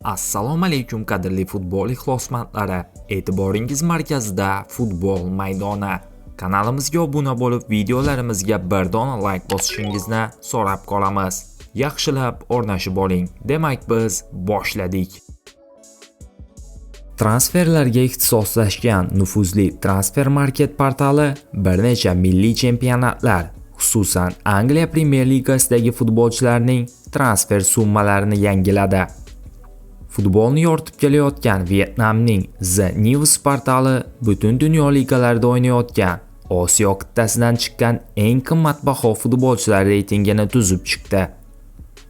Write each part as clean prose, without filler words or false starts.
Assalomu alaykum qadrli futbol ixlosmandlari. E'tiboringiz markazida futbol maydoni. Kanalimizga obuna bo'lib, videolarimizga bir dona like bosishingizni so'rab qolamiz. Yaxshilab o'rnashib oling. Demak, biz boshladik. Transferlarga ixtisoslashgan nufuzli Transfermarket portali bir necha milliy chempionatlar, xususan Angliya Premyer Ligasidagi futbolchilarning transfer summalarini yangiladi. Futbolni yoritib kelayotgan Vietnamning The News portali butun dunyo ligalarida o'ynayotgan Osiyo qit'asidan chiqqan eng qimmatbaho futbolchilar reytingini tuzib chiqdi.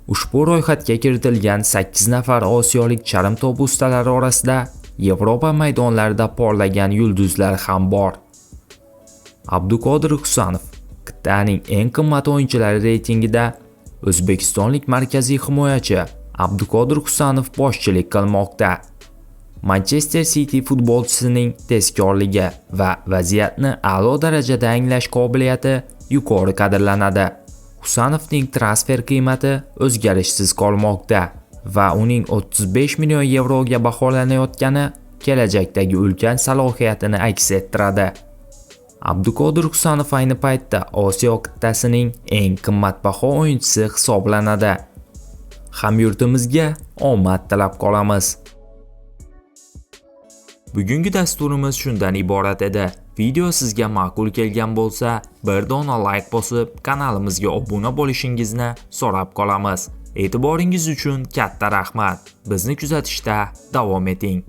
Ushbu ro'yxatga kiritilgan 8 nafar osiyolik charm to'p ustalari orasida Yevropa maydonlarida porlagan yulduzlar ham bor. Abduqodir Husanov qit'aning eng qimmat o'yinchilari reytingida o'zbekistonlik markaziy himoyachi Abduqodir Husanov boshchilik qilmoqda. Manchester City futbolchisining tezkorligi va vaziyatni a'lo darajada anglash qobiliyati yuqori qadrlanadi. Husanovning transfer qiymati o'zgarishsiz qolmoqda va uning 35 million yevroga baholanayotgani kelajakdagi ulkan salohiyatini aks ettiradi. Abduqodir Husanov ayni paytda Osiyo qit'asining eng qimmatbaho o'yinchisi hisoblanadi. Hamyurtimizga omad tilab qolamiz. Bugungi dasturimiz shundan iborat edi. Video sizga ma'qul kelgan bo'lsa, bir dona like bosib, kanalimizga obuna bo'lishingizni so'rab qolamiz. E'tiboringiz uchun katta rahmat. Bizni kuzatishda davom eting.